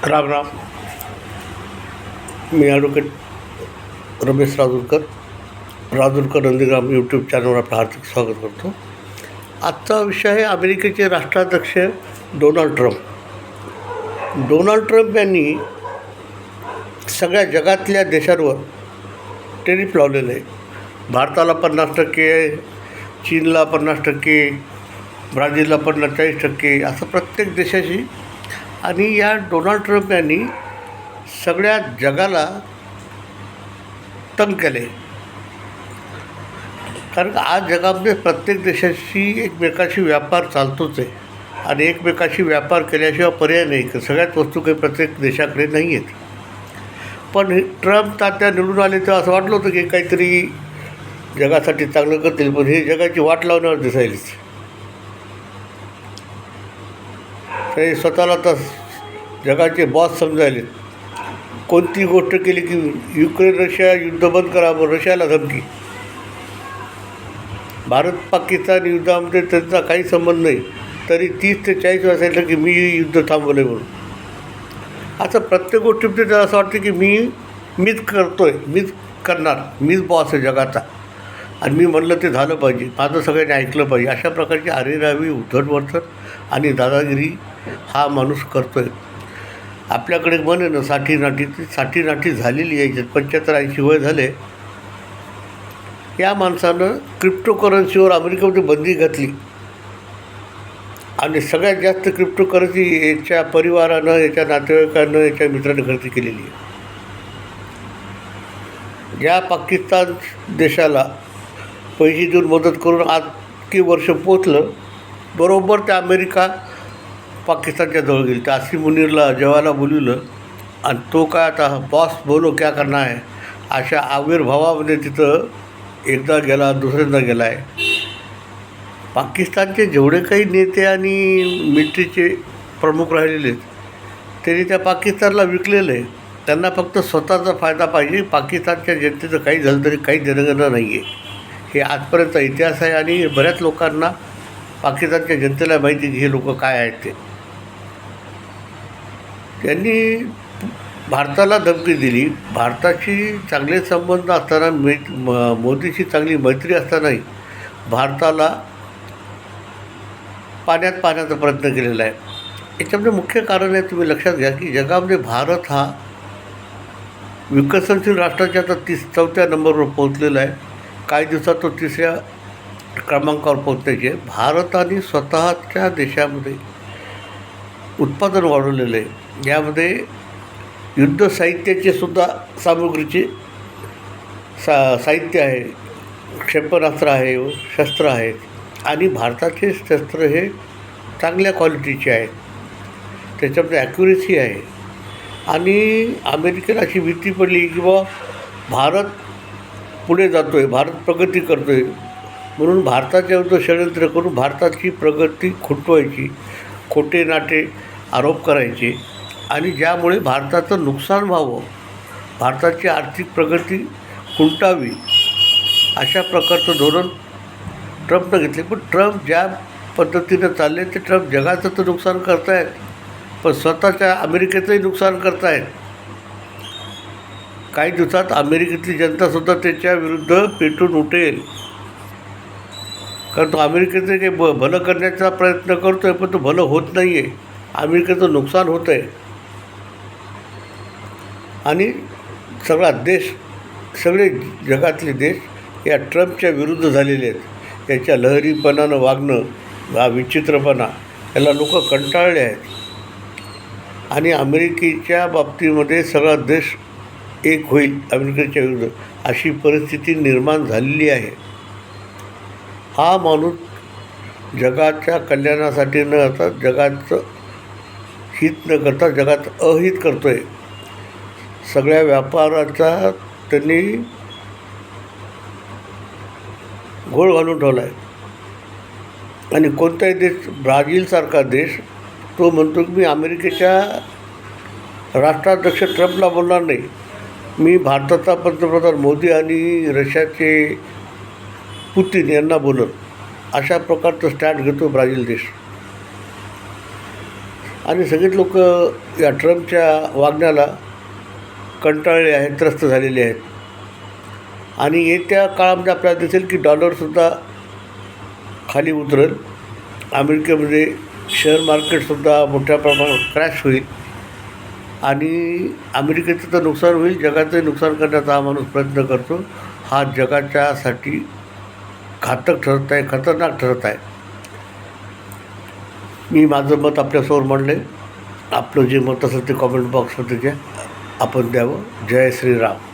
राम राम. मी advocate Ramesh Rajurkar Nandigram YouTube चॅनलवर आपलं हार्दिक स्वागत करतो. आजचा विषय आहे अमेरिकेचे राष्ट्राध्यक्ष डोनाल्ड ट्रम्प. डोनाल्ड ट्रम्प यांनी सगळ्या जगातल्या देशांवर टेरिफ लावलेलं आहे. भारताला 50%, चीनला 50%, ब्राझीलला 40% असं प्रत्येक देशाशी. आणि या डोनाल्ड ट्रम्प यांनी सगळ्या जगाला तंग केले, कारण आज जगामध्ये प्रत्येक देशाशी एकमेकाशी व्यापार चालतोच आहे आणि एकमेकाशी व्यापार केल्याशिवाय पर्याय नाही. सगळ्याच वस्तू काही प्रत्येक देशाकडे नाही आहेत. पण ट्रम्प तात्या निवडून आले तेव्हा असं वाटलं होतं की काहीतरी जगासाठी चांगलं करतील, पण हे जगाची वाट लावण्यावर दिसायलीच. ते स्वतःला तर जगाचे बॉस समजायले. कोणती गोष्ट केली की युक्रेन रशिया युद्ध बंद करावं, रशियाला धमकी. भारत पाकिस्तान युद्धामध्ये त्यांचा काही संबंध नाही, तरी 30 ते 40 वेळा सांगितलं की मी युद्ध थांबवलं म्हणून. आता प्रत्येक गोष्टीमध्ये त्याला असं वाटतं की मीच करतो आहे, मीच करणार, मीच बॉस आहे जगाचा आणि मी म्हणलं ते झालं पाहिजे, माझं सगळ्यांनी ऐकलं पाहिजे. अशा प्रकारची अरेरावी, उद्धटवर्तन आणि दादागिरी हा माणूस करतो आहे. आपल्याकडे म्हण आहे ना, 60 नाठी. ती 60 नाठी झालेली यायच्यात 75-80 वय झाले. या माणसानं क्रिप्टोकरन्सीवर अमेरिकेमध्ये बंदी घातली आणि सगळ्यात जास्त क्रिप्टोकरन्सी याच्या परिवारानं, याच्या नातेवाईकांनं, याच्या मित्रांनी खरेदी केलेली आहे. ज्या पाकिस्तान देशाला पैसे देऊन मदत करून आज की वर्ष पोचलं, बरोबर त्या अमेरिका पाकिस्तानच्या जवळ गेली. त्या आसिम मुनीरला जेवायला बोलवलं आणि तो काय आता बॉस बोलो क्या करना आहे अशा आविर्भावामध्ये तिथं एकदा गेला, दुसऱ्यांदा गेला आहे. पाकिस्तानचे जेवढे काही नेते आणि मिलिटरीचे प्रमुख राहिलेले आहेत त्यांनी त्या पाकिस्तानला विकलेलं आहे. त्यांना फक्त स्वतःचा फायदा पाहिजे. पाकिस्तानच्या जनतेचं काही झालं तरी काही देणं नाही आहे. हे आजपर्यंत इतिहास आहे आणि बऱ्याच लोकांना, पाकिस्तानच्या जनतेला माहिती की हे लोक काय आहेत ते. त्यांनी भारताला धमकी दिली. भारताशी चांगले संबंध असताना, मोदीशी चांगली मैत्री असतानाही भारताला पाण्याचा प्रयत्न केलेला आहे. याच्यामध्ये मुख्य कारण आहे, तुम्ही लक्षात घ्या की जगामध्ये भारत हा विकसनशील राष्ट्राच्या आता 4थ्या नंबरवर पोहोचलेला आहे. काही दिवसात तो 3ऱ्या क्रमांकावर पोहोचण्याची आहे. भारताने स्वतःच्या देशामध्ये उत्पादन वाढवलेलं आहे. यामध्ये युद्ध साहित्याचे सुद्धा सामुग्रीचे साहित्य आहे, क्षेपणास्त्र आहे, शस्त्र आहेत आणि भारताचे शस्त्र हे चांगल्या क्वालिटीचे आहेत. त्याच्यामध्ये ॲक्युरेसी आहे. आणि अमेरिकेला अशी भीती पडली की बा भारत पुढे जातो आहे, भारत प्रगती करतो आहे, म्हणून भारताच्या विरुद्ध षडयंत्र करून भारताची प्रगती खुंटवायची, खोटे नाटे आरोप करायचे आणि ज्यामुळे भारताचं नुकसान व्हावं, भारताची आर्थिक प्रगती खुंटावी, अशा प्रकारचं धोरण ट्रम्पनं घेतले. पण ट्रम्प ज्या पद्धतीनं चालले ते ट्रम्प जगाचं तर नुकसान करतायत, पण स्वतःच्या अमेरिकेचंही नुकसान करतायत. काही दिवसात अमेरिकेतली जनतासुद्धा त्याच्या विरुद्ध पेटून उठेल, कारण तो अमेरिकेचं काही भलं करण्याचा प्रयत्न करतो आहे, पण तो भलं होत नाही आहे. अमेरिकेचं नुकसान होतं आहे आणि सगळे जगातले देश या ट्रम्पच्या विरुद्ध झालेले आहेत. याच्या लहरीपणानं वागणं, हा विचित्रपणा, याला लोक कंटाळले आहेत आणि अमेरिकेच्या बाबतीमध्ये सगळा देश एक होईल अमेरिकेच्या विरुद्ध, अशी परिस्थिती निर्माण झालेली आहे. हा माणूस जगाच्या कल्याणासाठी न आता जगाचं हित न करता जगात अहित करतो आहे. सगळ्या व्यापाराचा त्यांनी घोळ घालून ठेवला आहे. आणि कोणताही देश, ब्राझीलसारखा देश, तो म्हणतो की मी अमेरिकेच्या राष्ट्राध्यक्ष ट्रम्पला बोलणार नाही, मी भारताचा पंतप्रधान मोदी आणि रशियाचे पुतीन यांना बोलत, अशा प्रकारचं स्टँड घेतो ब्राझील देश. आणि सगळेच लोक या ट्रम्पच्या वागण्याला कंटाळले आहेत, त्रस्त झालेले आहेत. आणि येत्या काळामध्ये आपल्याला दिसेल की डॉलरसुद्धा खाली उतरेल. अमेरिकेमध्ये शेअर मार्केटसुद्धा मोठ्या प्रमाणात क्रॅश होईल आणि अमेरिकेचं तर नुकसान होईल, जगाचं नुकसान करण्याचा हा माणूस प्रयत्न करतो. हा जगाच्यासाठी घातक ठरत आहे, खतरनाक ठरत आहे. मी माझं मत आपल्यासमोर मांडलं आहे. आपलं जे मत असेल ते कॉमेंट बॉक्समध्ये आपण द्यावं. जय श्रीराम.